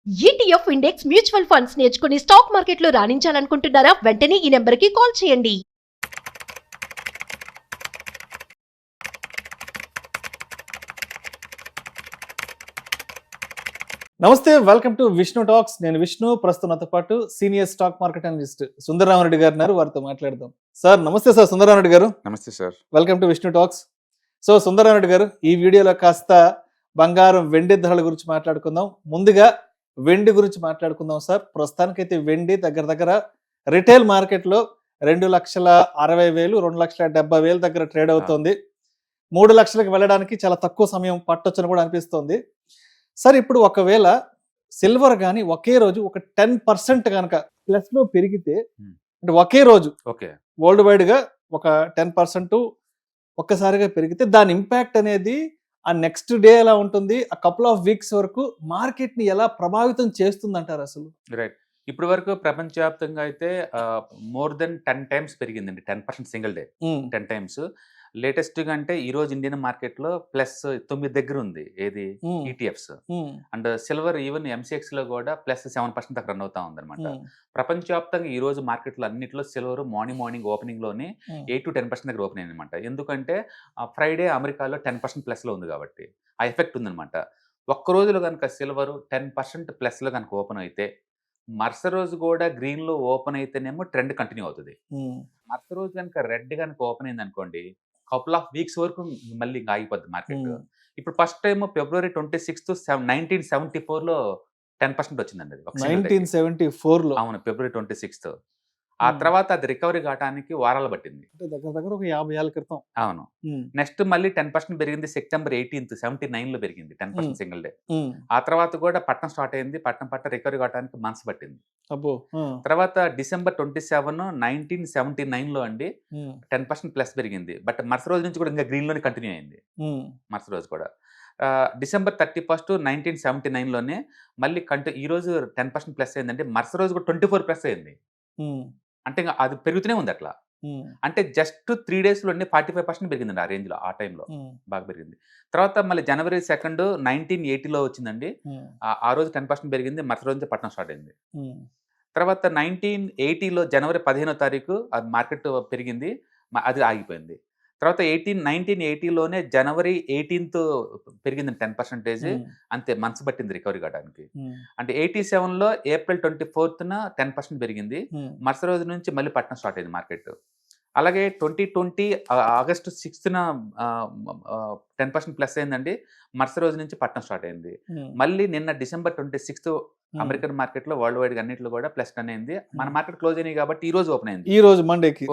ETF index mutual funds నేర్చుకుని stock మార్కెట్లో రాణించాలనుకుంటున్నారా? వెంటనే ఈ నెంబర్కి కాల్ చేయండి. నమస్తే, వెల్కమ్ టు విష్ణు టాక్స్. నేను విష్ణు. ప్రస్తుతం నాతో పాటు senior stock market analyst Sundararamareddy గారు ఉన్నారు. వారితో మాట్లాడదాం. సార్ నమస్తే. సార్ సుందరరామరెడ్డి గారు నమస్తే sir. Welcome to Vishnu talks. So Sundararamareddy గారు, ఈ వీడియోలో కాస్త బంగారం వెండి ధరల గురించి మాట్లాడుకుందాం. ముందుగా వెండి గురించి మాట్లాడుకుందాం సార్. ప్రస్తుతానికైతే వెండి దగ్గర దగ్గర రిటైల్ మార్కెట్లో 2,60,000 2,70,000 దగ్గర ట్రేడ్ అవుతోంది. 3 లక్షలకు వెళ్ళడానికి చాలా తక్కువ సమయం పట్టొచ్చని కూడా అనిపిస్తోంది. సార్ ఇప్పుడు ఒకవేళ సిల్వర్ కానీ ఒకే రోజు ఒక 10% కనుక ప్లస్ లో పెరిగితే, అంటే ఒకే రోజు వరల్డ్ వైడ్ గా ఒక 10% ఒక్కసారిగా పెరిగితే దాని ఇంపాక్ట్ అనేది ఆ నెక్స్ట్ డే ఎలా ఉంటుంది, ఆ కపుల్ ఆఫ్ వీక్స్ వరకు మార్కెట్ ని ఎలా ప్రభావితం చేస్తుంది అంటారు అసలు? రైట్. ఇప్పటి వరకు ప్రపంచవ్యాప్తంగా అయితే మోర్ దెన్ 10 times పెరిగిందండి. 10% సింగిల్ డే 10 times. లేటెస్ట్ గా అంటే ఈ రోజు ఇండియన్ మార్కెట్ లో +9 దగ్గర ఉంది. ఏది ETFs and silver even MCX లో కూడా +7% దాకా రన్ అవుతా ఉంది అనమాట. ప్రపంచవ్యాప్తంగా ఈ రోజు మార్కెట్లో అన్నింటిలో సిల్వర్ మార్నింగ్ ఓపెనింగ్ లోనే 8 to 10% దగ్గర ఓపెన్ అయింది అనమాట. ఎందుకంటే ఫ్రైడే అమెరికాలో 10% ప్లస్ లో ఉంది కాబట్టి ఆ ఎఫెక్ట్ ఉందనమాట. ఒక్క రోజులో కనుక సిల్వర్ 10% ప్లస్ లో కనుక ఓపెన్ అయితే, మరుసటి రోజు కూడా గ్రీన్ లో ఓపెన్ అయితేనేమో ట్రెండ్ కంటిన్యూ అవుతుంది. మరుసటి రోజు కనుక రెడ్ కనుక ఓపెన్ అయింది అనుకోండి, కపుల్ ఆఫ్ వీక్స్ వరకు మళ్ళీ ఇంకా ఆగిపోద్ది మార్కెట్. ఇప్పుడు ఫస్ట్ టైం February 26th 1974 లో 10% వచ్చిందండి. అది 1974 లో. అవును, February 26th. ఆ తర్వాత అది రికవరీ కావడానికి వారాలు పట్టింది. దగ్గర దగ్గర ఒక 50 ఏళ్ల క్రితం. అవును. నెక్స్ట్ మళ్ళీ 10% పెరిగింది. September 18th 79 లో పెరిగింది 10% సింగిల్ డే. ఆ తర్వాత కూడా పట్టణం స్టార్ట్ అయింది. పట్టణం రికవరీ కావడానికి మంత్స్ పట్టింది. తర్వాత December 27 1979 లో అండి 10% ప్లస్ పెరిగింది. బట్ మరుసటి రోజు నుంచి కూడా ఇంకా గ్రీన్ లోనే కంటిన్యూ అయింది. మరుసటి రోజు కూడా December 31st 1979 లోనే మళ్ళీ ఈ రోజు 10% ప్లస్ అయిందండి. మరుసటి రోజు కూడా 24 ప్లస్ అయింది. అంటే ఇంకా అది పెరుగుతూనే ఉంది అట్లా. అంటే జస్ట్ 3 days లోనే 45% పెరిగిందండి. ఆ రేంజ్ లో, ఆ టైంలో బాగా పెరిగింది. తర్వాత మళ్ళీ January 2nd 1980 లో వచ్చిందండి. ఆ రోజు 10% పెరిగింది. మరుసటి రోజు పట్టణం స్టార్ట్ అయింది. తర్వాత 1980 లో January 15వ తారీఖు అది మార్కెట్ పెరిగింది, అది ఆగిపోయింది. తర్వాత 1980 లోనే January 18th పెరిగింది 10%. అంతే, మంత్స్ పట్టింది రికవరీ కావడానికి. అంటే 87 లో April 24th 10% పెరిగింది. మరుసటి రోజు నుంచి మళ్ళీ పట్టణం స్టార్ట్ అయింది మార్కెట్. అలాగే 2020 August 6th 10% ప్లస్ అయిందండి. మరుసటి రోజు నుంచి పట్టణం స్టార్ట్ అయింది. మళ్ళీ నిన్న December 26th అమెరికన్ మార్కెట్ లో వరల్డ్ వైడ్ గా అన్నింటిలో కూడా +10 అయింది. మన మార్కెట్ క్లోజ్ అయినాయి కాబట్టి ఈ రోజు ఓపెన్ అయింది. ఈ రోజు మండేకి.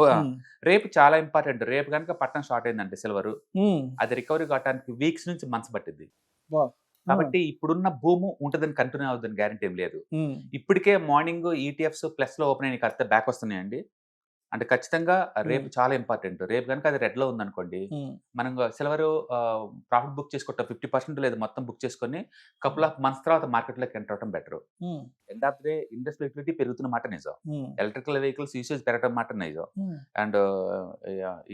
రేపు చాలా ఇంపార్టెంట్. రేపు కనుక పట్టణం స్టార్ట్ అయిందంటే సిల్వర్, అది రికవరీ కావడానికి వీక్స్ నుంచి మంత్స్ పట్టింది. కాబట్టి ఇప్పుడున్న భూము ఉంటుందని కంటిన్యూ అవుతుందని గ్యారెంటీ ఏం లేదు. ఇప్పటికే మార్నింగ్ ఈటీఎఫ్స్ ప్లస్ లో ఓపెన్ అయిన కరెక్ట్ బ్యాక్ వస్తున్నాయండి. అంటే ఖచ్చితంగా రేపు చాలా ఇంపార్టెంట్. రేపు కనుక అది రెడ్ లో ఉందనుకోండి, మనం సిల్వర్ ప్రాఫిట్ బుక్ చేసుకోవటం 50% లేదా మొత్తం బుక్ చేసుకొని కపుల్ ఆఫ్ మంత్స్ తర్వాత మార్కెట్ లోకి ఎంటర్ అవడం better. End of day industrial activity పెరుగుతున్న మాట నిజం, ఎలక్ట్రికల్ వెహికల్స్ యూసేజ్ పెరగడం మాట నిజం, అండ్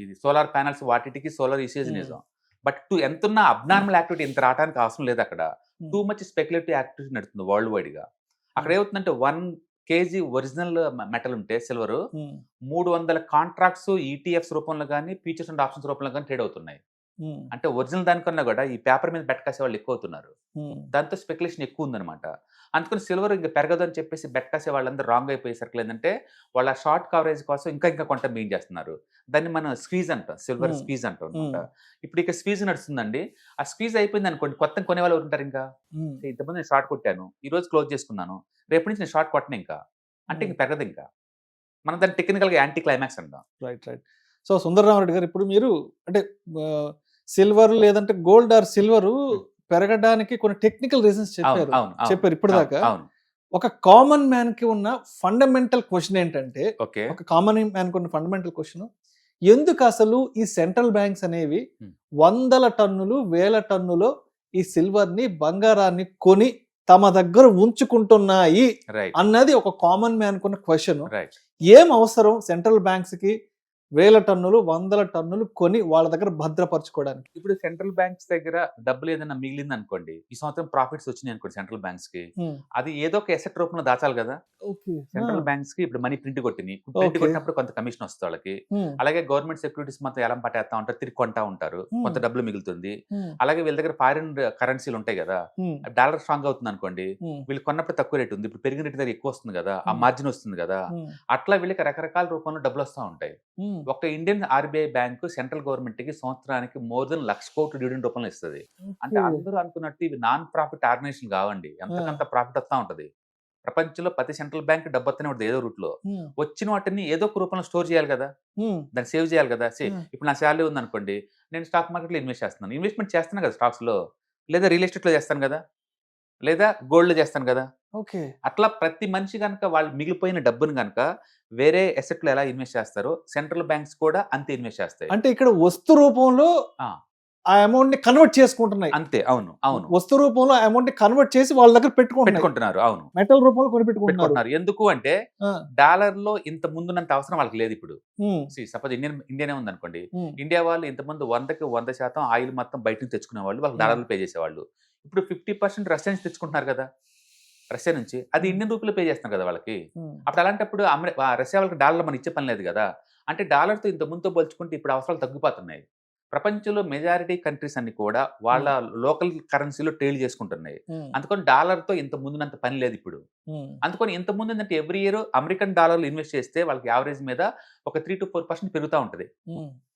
ఇది సోలార్ ప్యానల్స్ వాటికి సోలార్ యూసేజ్ నిజం. బట్ ఎంతున్న అబ్నార్మల్ యాక్టివిటీ ఇంత రావడానికి అవసరం లేదు. అక్కడ టూ మచ్ స్పెక్యులేటివ్ యాక్టివిటీ నడుస్తుంది వరల్డ్ వైడ్ గా. అక్కడ ఏమవుతుందంటే 1 kg ఒరిజినల్ మెటల్ ఉంటే సిల్వర్ 300 కాంట్రాక్ట్స్ ఈటీఎఫ్స్ రూపంలో కానీ ఫ్యూచర్స్ అండ్ ఆప్షన్స్ రూపంలో కానీ ట్రేడ్ అవుతున్నాయి. అంటే ఒరిజినల్ దానికన్నా కూడా ఈ పేపర్ మీద బెట్ కాసే వాళ్ళు ఎక్కువ అవుతున్నారు. దాంతో స్పెక్యులేషన్ ఎక్కువ ఉందన్నమాట. అందుకని సిల్వర్ ఇంకా పెరగదు అని చెప్పేసి బెట్ కాసే వాళ్ళందరూ రాంగ్ అయిపోయేసరికి ఏంటంటే వాళ్ళ షార్ట్ కవరేజ్ కోసం ఇంకా కొంత మెయిన్ చేస్తున్నారు. దాన్ని మనం స్క్వీజ్ అంటాం, సిల్వర్ స్క్వీజ్ అంటాం అనమాట. ఇప్పుడు ఇక స్క్వీజ్ నడుస్తుందండి. ఆ స్క్వీజ్ అయిపోయింది అనుకోండి, కొత్త కొనే వాళ్ళు ఉంటారు. ఇంకా ఇంతమంది నేను షార్ట్ కొట్టాను, ఈ రోజు క్లోజ్ చేసుకున్నాను, రేపు నుంచి నేను షార్ట్ కొట్టను ఇంకా అంటే ఇంక పెరగదు. ఇంకా మనం దాన్ని టెక్నికల్ గా యాంటీ క్లైమాక్స్ అంటాం. రైట్. సో సుందరరామరెడ్డి గారు, ఇప్పుడు మీరు అంటే సిల్వర్ లేదంటే గోల్డ్ ఆర్ సిల్వర్ పెరగడానికి కొన్ని టెక్నికల్ రీజన్స్ చెప్పారు ఇప్పటిదాకా. ఒక కామన్ మ్యాన్ కి ఉన్న ఫండమెంటల్ క్వశ్చన్ ఏంటంటే, ఒక కామన్ మ్యాన్ కి ఉన్న ఫండమెంటల్ క్వశ్చన్, ఎందుకు అసలు ఈ సెంట్రల్ బ్యాంక్స్ అనేవి 100 టన్నులు 1000 టన్నులో ఈ సిల్వర్ ని బంగారాన్ని కొని తమ దగ్గర ఉంచుకుంటున్నాయి అన్నది ఒక కామన్ మ్యాన్ కున్న క్వశ్చన్. ఏం అవసరం సెంట్రల్ బ్యాంక్స్ కి వేల టన్నులు, వందల టన్నులు కొని వాళ్ళ దగ్గర భద్రపరచుకోవడానికి. ఇప్పుడు సెంట్రల్ బ్యాంక్స్ దగ్గర డబ్బులు ఏదైనా మిగిలింది అనుకోండి, ఈ సంవత్సరం ప్రాఫిట్స్ వచ్చినాయి అనుకోండి సెంట్రల్ బ్యాంక్స్ కి, అది ఏదో ఒక ఎసెట్ రూపంలో దాచాలి కదా. సెంట్రల్ బ్యాంక్స్ కి ఇప్పుడు మనీ ప్రింట్ కొట్టినాయి, ప్రింట్ కొట్టినప్పుడు కొంత కమిషన్ వస్తుంది వాళ్ళకి. అలాగే గవర్నమెంట్ సెక్యూరిటీస్ మొత్తం ఎలా పట్టేస్తా ఉంటారు, తిరిగి కొంటా ఉంటారు, కొంత డబ్బులు మిగులుతుంది. అలాగే వీళ్ళ దగ్గర ఫారిన్ కరెన్సీలు ఉంటాయి కదా, డాలర్ స్ట్రాంగ్ అవుతుంది అనుకోండి, వీళ్ళు కొన్నప్పుడు తక్కువ రేట్ ఉంది, ఇప్పుడు పెరిగిన రేట్ దగ్గర ఎక్కువ వస్తుంది కదా, ఆ మార్జిన్ వస్తుంది కదా. అట్లా వీళ్ళకి రకరకాల రూపంలో డబ్బులు వస్తూ ఉంటాయి. ఒక Indian RBI bank central government కి సంవత్సరానికి మోర్ దెన్ 1,00,000 కోట్లు డివిడెండ్ రూపంలో ఇస్తుంది. అంటే అందరూ అనుకున్నట్టు ఇవి నాన్ ప్రాఫిట్ ఆర్గనైజేషన్ కావండి, ఎంతకంత ప్రాఫిట్ వస్తూ ఉంటది. ప్రపంచంలో ప్రతి సెంట్రల్ బ్యాంక్ డబ్బు వస్తూనే ఉంటుంది ఏదో రూట్ లో. వచ్చిన వాటిని ఏదో ఒక రూపంలో స్టోర్ చేయాలి కదా, దాన్ని సేవ్ చేయాలి కదా. ఇప్పుడు నా శాలరీ ఉంది అనుకోండి, నేను స్టాక్ మార్కెట్ లో ఇన్వెస్ట్ చేస్తున్నాను, ఇన్వెస్ట్మెంట్ చేస్తాను కదా స్టాక్స్ లో, లేదా రియల్ ఎస్టేట్ లో చేస్తాను కదా, లేదా గోల్డ్ లో చేస్తాను కదా. అట్లా ప్రతి మనిషి కనుక వాళ్ళు మిగిలిపోయిన డబ్బును కనుక వేరే అసెట్ లో ఎలా ఇన్వెస్ట్ చేస్తారో సెంట్రల్ బ్యాంక్స్ కూడా అంతే ఇన్వెస్ట్ చేస్తాయి. అంటే ఇక్కడ వస్తు రూపంలో ఆ అమౌంట్ ని కన్వర్ట్ చేసుకుంటున్నాయి. అంతే, అవును అవును, వస్తు రూపంలో అమౌంట్ ని కన్వర్ట్ చేసి వాళ్ళ దగ్గర పెట్టుకుంటున్నారు. అవును, మెటల్ రూపంలో కొని పెట్టుకుంటున్నారు. ఎందుకు అంటే డాలర్ లో ఇంత ముందున్నంత అవసరం వాళ్ళకి లేదు ఇప్పుడు. సపోజ్ ఇండియానే ఉంది అనుకోండి, ఇండియా వాళ్ళు ఇంత ముందు 100% ఆయిల్ మొత్తం బయట నుంచి తెచ్చుకునే వాళ్ళు, వాళ్ళకి డాలర్లు పే చేసేవాళ్ళు. ఇప్పుడు 50% రష్యా నుంచి తెచ్చుకుంటున్నారు కదా, రష్యా నుంచి, అది ఇండియన్ రూపీలో పే చేస్తున్నారు కదా వాళ్ళకి. అప్పుడు అలాంటప్పుడు రష్యా వాళ్ళకి డాలర్ మనం ఇచ్చే పని లేదు కదా. అంటే డాలర్తో ఇంత ముందుతో పోల్చుకుంటే ఇప్పుడు అవసరాలు తగ్గిపోతున్నాయి. ప్రపంచంలో మెజారిటీ కంట్రీస్ అన్ని కూడా వాళ్ళ లోకల్ కరెన్సీలో ట్రేడ్ చేసుకుంటున్నాయి. అందుకని డాలర్ తో ఇంత ముందునంత పని లేదు ఇప్పుడు. అందుకని ఇంత ముందు ఏంటంటే ఎవ్రీ ఇయర్ అమెరికన్ డాలర్లు ఇన్వెస్ట్ చేస్తే వాళ్ళకి యావరేజ్ మీద ఒక 3 to 4% పెరుగుతూ ఉంటుంది.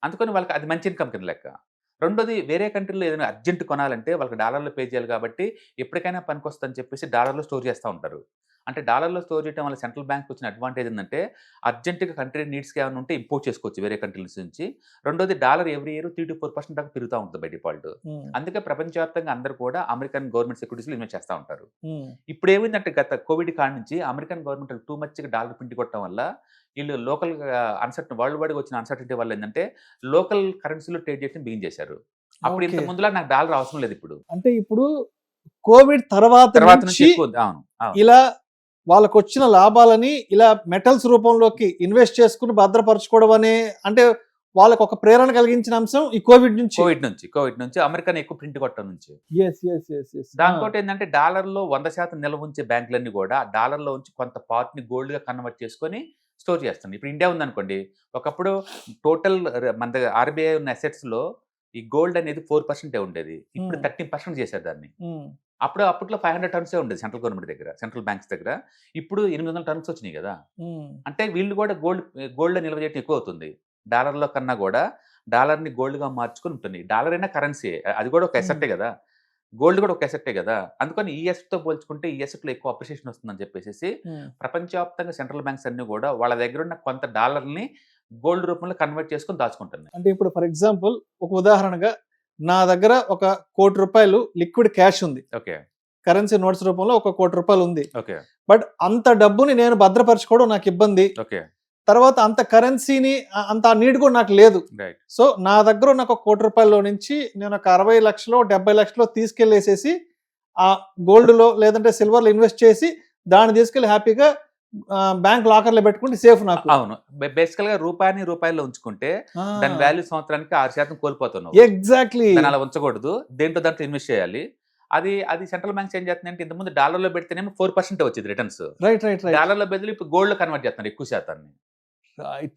అందుకని వాళ్ళకి అది మంచి ఇన్కమ్ కింద లెక్క. రెండోది, వేరే కంట్రీలో ఏదైనా అర్జెంట్ కొనాలంటే వాళ్ళకి డాలర్లో పే చేయాలి కాబట్టి ఎప్పటికైనా పనికొస్తుందని చెప్పేసి డాలర్లో స్టోర్ చేస్తూ ఉంటారు. అంటే డాలర్లో స్టోర్ చేయడం వల్ల సెంట్రల్ బ్యాంక్ వచ్చిన అడ్వాంటేజ్ ఏంటంటే అర్జెంటుగా కంట్రీ నీడ్స్కి ఏమైనా ఉంటే ఇంపోర్ట్ చేసుకోవచ్చు వేరే కంట్రీస్ నుంచి. రెండోది, డాలర్ ఎవ్రీ ఇయర్ 3 to 4% దాకా పెరుగుతూ ఉంటుంది బై డిఫాల్ట్. అందుకే ప్రపంచవ్యాప్తంగా అందరూ కూడా అమెరికన్ గవర్నమెంట్ సెక్యూరిటీస్లో ఇన్వెస్ట్ చేస్తూ ఉంటారు. ఇప్పుడు ఏమైందంటే గత కోవిడ్ కాడ నుంచి అమెరికన్ గవర్నమెంట్ టూ మచ్గా డాలర్ ప్రింట్ కొట్టడం వల్ల వీళ్ళు లోకల్ వరల్డ్ వైడ్గా వచ్చిన అన్సర్టనిటీ వల్ల ఏంటంటే లోకల్ కరెన్సీలో ట్రేడ్ చేయడం బిగిన్ చేశారు. అప్పుడు ఇంత ముందులా నాకు డాలర్ అవసరం లేదు ఇప్పుడు. అంటే ఇప్పుడు కోవిడ్ తర్వాత నుంచి ఇలా వాళ్ళకు వచ్చిన లాభాలని ఇలా మెటల్స్ రూపంలోకి ఇన్వెస్ట్ చేసుకుని భద్రపరచుకోవడం అనే, అంటే వాళ్ళకు ఒక ప్రేరణ కలిగించిన అంశం ఈ కోవిడ్ నుంచి అమెరికన్ ఎక్కువ ప్రింట్ కొట్టడం నుంచి. దాంతో ఏంటంటే డాలర్లో 100% నిల్వ ఉంచే బ్యాంకులన్నీ కూడా డాలర్లో ఉంచి కొంత పార్ట్ ని గోల్డ్ గా కన్వర్ట్ చేసుకొని స్టోర్ చేస్తుంది. ఇప్పుడు ఇండియా ఉందనుకోండి, ఒకప్పుడు టోటల్ మన దగ్గర ఆర్బీఐ ఉన్న అసెట్స్ లో ఈ గోల్డ్ అనేది 4% ఉండేది, ఇప్పుడు 30% చేశారు దాన్ని. అప్పట్లో 500 టన్స్ ఉండేది సెంట్రల్ గవర్నమెంట్ దగ్గర, సెంట్రల్ బ్యాంక్స్ దగ్గర. ఇప్పుడు 800 టన్స్ వచ్చినాయి కదా. అంటే వీళ్ళు కూడా గోల్డ్ నిల్వ చేయడం ఎక్కువ అవుతుంది. డాలర్లో కన్నా కూడా డాలర్ని గోల్డ్గా మార్చుకుని ఉంటుంది. డాలర్ అయినా కరెన్సీ, అది కూడా ఒక ఎసెట్టే కదా, గోల్డ్ కూడా ఒక ఎసెట్టే కదా. అందుకని ఈ ఎసెట్తో పోల్చుకుంటే ఈ ఎసెట్లో ఎక్కువ అప్రిషియేషన్ వస్తుందని చెప్పేసి ప్రపంచవ్యాప్తంగా సెంట్రల్ బ్యాంక్స్ అన్ని కూడా వాళ్ళ దగ్గర ఉన్న కొంత డాలర్ని గోల్డ్ రూపంలో కన్వర్ట్ చేసుకుని దాచుకుంటున్నాయి. అంటే ఇప్పుడు ఫర్ ఎగ్జాంపుల్ ఒక ఉదాహరణగా నా దగ్గర ₹1 కోటి లిక్విడ్ క్యాష్ ఉంది. ఓకే, కరెన్సీ నోట్స్ రూపంలో ₹1 కోటి ఉంది. ఓకే, బట్ అంత డబ్బుని నేను భద్రపరచుకోవడం నాకు ఇబ్బంది. ఓకే, తర్వాత అంత కరెన్సీని అంత నీడ్ కూడా నాకు లేదు. సో నా దగ్గర ఉన్న ₹1 కోటి నుంచి నేను ఒక 60 లక్షలు 70 లక్షలు తీసుకెళ్లేసేసి ఆ గోల్డ్ లో లేదంటే సిల్వర్ లో ఇన్వెస్ట్ చేసి దాన్ని తీసుకెళ్లి హ్యాపీగా బ్యాంక్ లాకర్ లో పెట్టుకుంటే సేఫ్ నాకు. అవును, బేసికల్ గా రూపాయలో ఉంచుకుంటే దాని వాల్యూ సంవత్సరానికి 6% కోల్పోతున్నావు. ఎగ్జాక్ట్లీ, అలా ఉంచకూడదు, దాంట్లో ఇన్వెస్ట్ చేయాలి. అది సెంట్రల్ బ్యాంక్స్ ఏం చేస్తున్నాయంటే ఇంతకుముందు డాలర్లో పెడితేనేమో 4% వచ్చేది రిటర్న్స్. రైట్. డాలర్లో బదులు ఇప్పుడు గోల్డ్ లో కన్వర్ట్ చేస్తున్నారు ఎక్కువ శాతాన్ని.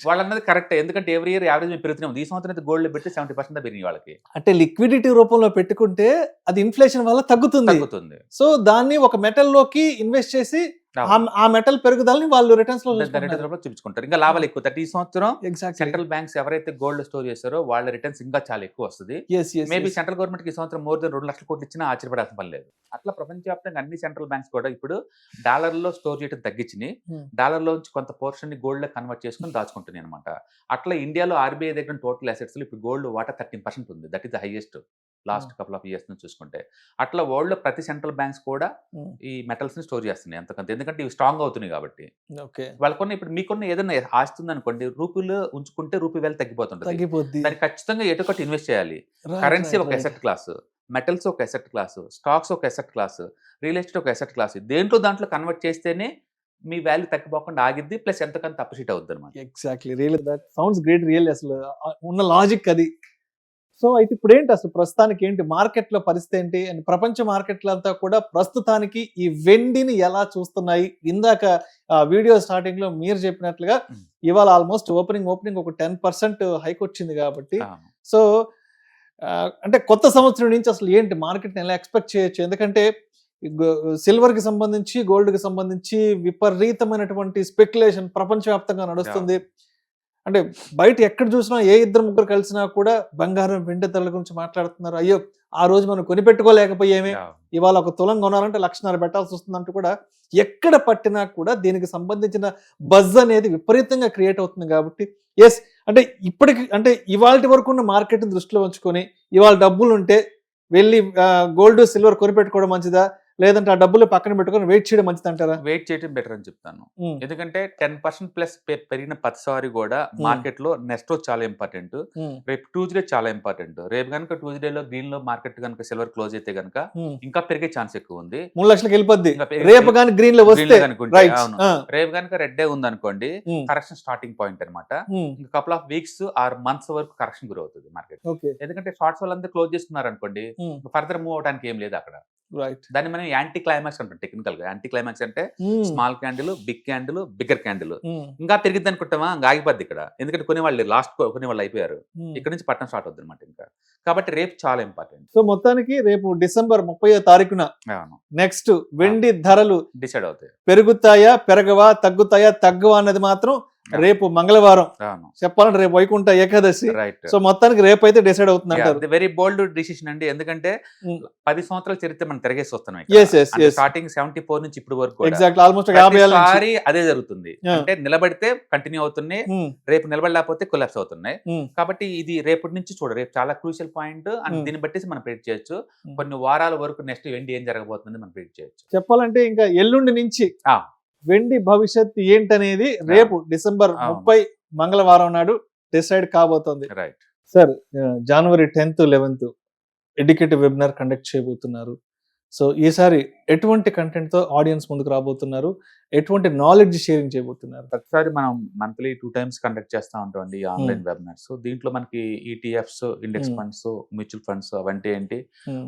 వాళ్ళు అన్నది కరెక్ట్, ఎందుకంటే ఎవ్రీ ఇయర్ యావరేజ్ పెరుగుతూనే ఉంది. ఈ సంవత్సరం అయితే గోల్డ్ పెడితే 70% పెరిగింది వాళ్ళకి. అంటే లిక్విడిటీ రూపంలో పెట్టుకుంటే అది ఇన్ఫ్లేషన్ వల్ల తగ్గుతుంది. సో దాన్ని ఒక మెటల్ లోకి ఇన్వెస్ట్ చేసి ఆ మెటల్ పెరుగుదలని వాళ్ళు రిటర్న్స్ లో చూపించుకుంటారు. ఇంకా లాభాలు ఎక్కువ. ఈ సంవత్సరం సెంట్రల్ బ్యాంక్స్ ఎవరైతే గోల్డ్ స్టోర్ చేస్తారో వాళ్ళ రిటర్న్స్ ఇంకా చాలా ఎక్కువ వస్తుంది. మేబీ సెంట్రల్ గవర్నమెంట్ కి ఈ సంవత్సరం మోర్ దెన్ 2 లక్షల కోట్లు ఇచ్చినా ఆశ్చర్యపడాల్సిన పని లేదు. అట్లా ప్రపంచవ్యాప్తంగా అన్ని సెంట్రల్ బ్యాంక్స్ కూడా ఇప్పుడు డాలర్ లో స్టోర్ చేయడం తగ్గించి డాలర్ లో నుంచి కొంత పోర్షన్ ని గోల్డ్ లో కన్వర్ట్ చేసుకుని దాచుకుంటున్నాయి అనమాట. అట్లా ఇండియాలో ఆర్బీఐ దగ్గర టోటల్ అసెట్స్ లో ఇప్పుడు గోల్డ్ వాటా 13% ఉంది. That is the highest last couple of years నుంచి చూసుకుంటే. అట్లా వరల్డ్ లో ప్రతి సెంట్రల్ బ్యాంక్స్ కూడా ఈ మెటల్స్ ని స్టోర్ చేస్తున్నాయి అంతకంత, ఎందుకంటే ఇవి స్ట్రాంగ్ అవుతున్నాయి కాబట్టి. వాళ్ళకున్న ఇప్పుడు మీకున్న ఏదైనా ఆస్తి ఉందనుకోండి, రూపీలు ఉంచుకుంటే రూపీ వాల్యూ తగ్గిపోతుంది. దాన్ని ఖచ్చితంగా ఎటుకొట్టి ఇన్వెస్ట్ చేయాలి. కరెన్సీ ఒక ఎసెట్ క్లాస్, మెటల్స్ ఒక ఎసెట్ క్లాస్, స్టాక్స్ ఒక ఎసెట్ క్లాస్, రియల్ ఎస్టేట్ ఒక ఎసెట్ క్లాస్. దాంట్లో కన్వర్ట్ చేస్తేనే మీ వాల్యూ తగ్గిపోకుండా ఆగిద్ది, ప్లస్ ఎంతకంత అప్రిషియేట్ అవుద్ది అనమాట. Exactly, real that sounds great, real అసలు ఉన్న లాజిక్ అది. సో అయితే ఇప్పుడు ఏంటి అసలు ప్రస్తుతానికి ఏంటి మార్కెట్లో పరిస్థితి ఏంటి, అండ్ ప్రపంచ మార్కెట్లు అంతా కూడా ప్రస్తుతానికి ఈ వెండిని ఎలా చూస్తున్నాయి? ఇందాక వీడియో స్టార్టింగ్ లో మీరు చెప్పినట్లుగా ఇవాళ ఆల్మోస్ట్ ఓపెనింగ్ ఒక 10% హైక్ వచ్చింది కాబట్టి, సో అంటే కొత్త సంవత్సరం నుంచి అసలు ఏంటి మార్కెట్ని ఎలా ఎక్స్పెక్ట్ చేయొచ్చు? ఎందుకంటే సిల్వర్ కి సంబంధించి గోల్డ్ కి సంబంధించి విపరీతమైనటువంటి స్పెక్యులేషన్ ప్రపంచవ్యాప్తంగా నడుస్తుంది. అంటే బయట ఎక్కడ చూసినా ఏ ఇద్దరు ముగ్గురు కలిసినా కూడా బంగారం వెండి ధరల గురించి మాట్లాడుతున్నారు. అయ్యో ఆ రోజు మనం కొనిపెట్టుకోలేకపోయామే, ఇవాళ ఒక తులం కొనాలంటే 1,50,000 పెట్టాల్సి వస్తుందంటూ కూడా ఎక్కడ పట్టినా కూడా దీనికి సంబంధించిన బజ్ అనేది విపరీతంగా క్రియేట్ అవుతుంది. కాబట్టి ఎస్, అంటే ఇప్పటికి అంటే ఇవాళ వరకు ఉన్న మార్కెట్ దృష్టిలో ఉంచుకొని ఇవాళ డబ్బులు ఉంటే వెళ్ళి గోల్డ్ సిల్వర్ కొనిపెట్టుకోవడం మంచిదా, లేదంటే ఆ డబ్బులు పక్కన పెట్టుకొని వెయిట్ చేయడం మంచిది అంటారా? వెయిట్ చేయడం బెటర్ అని చెప్తాను. ఎందుకంటే 10% ప్లస్ పెరిగిన ప్రతిసారి కూడా మార్కెట్ లో నెక్స్ట్ రోజు చాలా ఇంపార్టెంట్, రేపు ట్యూస్డే చాలా ఇంపార్టెంట్. రేపు కనుక ట్యూస్డేలో గ్రీన్ లో మార్కెట్ కనుక సిల్వర్ క్లోజ్ అయితే కనుక ఇంకా పెరిగే ఛాన్స్ ఎక్కువ ఉంది. 3 లక్షలకు వెళ్ళిపోద్ది రేపు కానీ గ్రీన్ లో వస్తే. అవును, రేపు కనుక రెడ్ డే ఉంది అనుకోండి, కరెక్షన్ స్టార్టింగ్ పాయింట్ అనమాట. ఇంకా couple of weeks or months వరకు కరెక్షన్ గురి అవుతుంది మార్కెట్. ఎందుకంటే షార్ట్స్ వాళ్ళందరూ క్లోజ్ చేస్తున్నారు అనుకోండి, ఫర్దర్ మూవ్ అవడానికి ఏం లేదు అక్కడ. దాన్ని మనం యాంటీ క్లైమాక్స్ అంటాం టెక్నికల్ గా. యాంటీ క్లైమాక్స్ అంటే small candle, big candle, bigger candle. ఇంకా పెరిగిద్ది అనుకుంటామా, ఇంకా ఆగిపోద్ది ఇక్కడ. ఎందుకంటే కొనేవాళ్ళు లాస్ట్ కొనేవాళ్ళు అయిపోయారు, ఇక్కడ నుంచి పట్టణం స్టార్ట్ అవుతుంది అనమాట ఇంకా. కాబట్టి రేపు చాలా ఇంపార్టెంట్. సో మొత్తానికి రేపు డిసెంబర్ 30వ తారీఖున నెక్స్ట్ వెండి ధరలు డిసైడ్ అవుతాయి. పెరుగుతాయా, పెరగవా, తగ్గుతాయా, తగ్గవా అన్నది మాత్రం రేపు మంగళవారం చెప్పాలంటే రేపు వైకుంఠ ఏకాదశి. సో మొత్తానికి రేపు అయితే డిసైడ్ అవుతుంది అంటారు. వెరీ బోల్డ్ డిసిషన్ అండి. ఎందుకంటే 10 సంవత్సరాల చరిత్ర మనం తిరిగేసి వస్తున్నాం. స్టార్టింగ్ 74 నుంచి ఇప్పుడు వరకు ఆల్మోస్ట్ అదే జరుగుతుంది. అంటే నిలబడితే కంటిన్యూ అవుతున్నాయి, రేపు నిలబడలేకపోతే కొలాప్స్ అవుతున్నాయి. కాబట్టి ఇది రేపటి నుంచి రేపు చాలా క్రూషియల్ పాయింట్. అండ్ దీన్ని బట్టి మనం ప్రెడిక్ట్ చేయొచ్చు. కొన్ని వారాల వరకు నెక్స్ట్ వెండి ఏం జరగబోతుంది మనం ప్రెడిక్ట్ చేయొచ్చు. చెప్పాలంటే ఇంకా ఎల్లుండి నుంచి వెండి భవిష్యత్ ఏంటనేది రేపు డిసెంబర్ 30 మంగళవారం నాడు డిసైడ్ కాబోతోంది. రైట్ సార్, జనవరి 10th 11th educative webinar conduct చేయబోతున్నారు. సో ఈసారి ఎటువంటి కంటెంట్ తో ఆడియన్స్ ముందుకు రాబోతున్నారు, ఎటువంటి నాలెడ్జ్ షేరింగ్ చేయబోతున్నారు? ప్రతిసారి మనం మంత్లీ 2 times కండక్ట్ చేస్తూ ఉంటాం అండి ఆన్లైన్ వెబినార్స్. దీంట్లో మనకి ETFs, index funds, mutual funds అవంటే ఏంటి,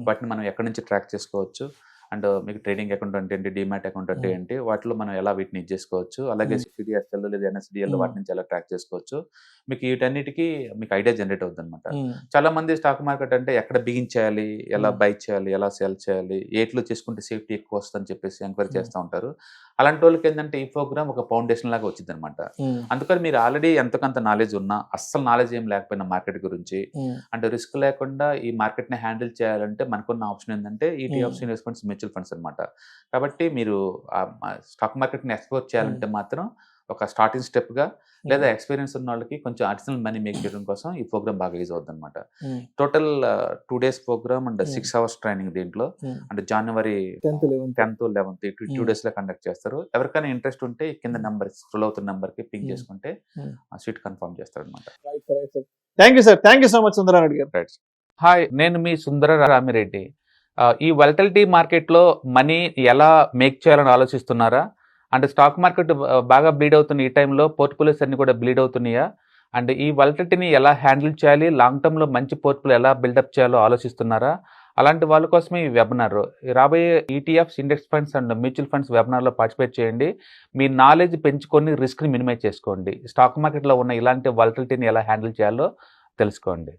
వాటిని మనం ఎక్కడి నుంచి ట్రాక్ చేసుకోవచ్చు, అండ్ మీకు ట్రేడింగ్ అకౌంట్ అంటే ఏంటి, డిమాట్ అకౌంట్ అంటే ఏంటి, వాటిలో మనం ఎలా వీటిని ఇది చేసుకోవచ్చు, అలాగే సిడిఎస్ఎల్ లేదా ఎన్ఎస్డిఎల్ వాటి నుంచి ఎలా ట్రాక్ చేసుకోవచ్చు, మీకు వీటన్నిటికీ మీకు ఐడియా జనరేట్ అవుతుంది అనమాట. చాలా మంది స్టాక్ మార్కెట్ అంటే ఎక్కడ బిగించేయాలి, ఎలా బై చేయాలి, ఎలా సెల్ చేయాలి, ఏట్లో చేసుకుంటే సేఫ్టీ ఎక్కువ వస్తుందని చెప్పేసి ఎంక్వైరీ చేస్తూ ఉంటారు. అలాంటి వాళ్ళకి ఏంటంటే ఈ ప్రోగ్రామ్ ఒక ఫౌండేషన్ లాగా వచ్చింది అనమాట. అందుకని మీరు ఆల్రెడీ ఎంతకంత నాలెడ్జ్ ఉన్నా, అస్సలు నాలెడ్జ్ ఏం లేకపోయినా మార్కెట్ గురించి, అంటే రిస్క్ లేకుండా ఈ మార్కెట్ ని హ్యాండిల్ చేయాలంటే మనకున్న ఆప్షన్ ఏంటంటే ఈటీఎఫ్స్, ఇన్వెస్ట్మెంట్స్, మ్యూచువల్ ఫండ్స్ అనమాట. కాబట్టి మీరు స్టాక్ మార్కెట్ ని ఎక్స్ప్లోర్ చేయాలంటే మాత్రం ఒక స్టార్టింగ్ స్టెప్ గా, లేదా ఎక్స్పీరియన్స్ ఉన్న వాళ్ళకి కొంచెం అడిషనల్ మనీ మేక్ చేయడం కోసం ఈ ప్రోగ్రామ్ బాగా యూజ్ అవుతుంది అనమాట. Total 2 days program and 6 hours training దీంట్లో. అంటే జనవరి 10th 11th 2 days లో కండక్ట్ చేస్తారు. ఎవరికైనా ఇంట్రెస్ట్ ఉంటే కింద నెంబర్ స్క్రోల్ అవుతున్న నెంబర్ కి పింక్ చేసుకుంటే సీట్ కన్ఫర్మ్ చేస్తారు అనమాట. Thank you sir, thank you so much Sundara Reddy గారు. హాయ్, నేను మీ సుందర రామిరెడ్డి. ఈ వాలటిలిటీ మార్కెట్ లో మనీ ఎలా మేక్ చేయాలని ఆలోచిస్తున్నారా? అంటే స్టాక్ మార్కెట్ బాగా బ్లీడ్ అవుతున్న ఈ టైంలో పోర్ట్ఫోలియోస్ అన్ని కూడా బ్లీడ్ అవుతున్నాయా? అండ్ ఈ వాలటిలిటీని ఎలా హ్యాండిల్ చేయాలి, లాంగ్ టర్మ్ లో మంచి పోర్ట్ఫోలియో ఎలా బిల్డప్ చేయాలో ఆలోచిస్తున్నారా? అలాంటి వాళ్ళ కోసమే ఈ వెబినార్. రాబోయే ETFs, index funds and mutual funds వెబినార్లో పార్టిసిపేట్ చేయండి. మీ నాలెడ్జ్ పెంచుకొని రిస్క్ని మినిమైజ్ చేసుకోండి. స్టాక్ మార్కెట్లో ఉన్న ఇలాంటి వాలటిలిటీని ఎలా హ్యాండిల్ చేయాలో తెలుసుకోండి.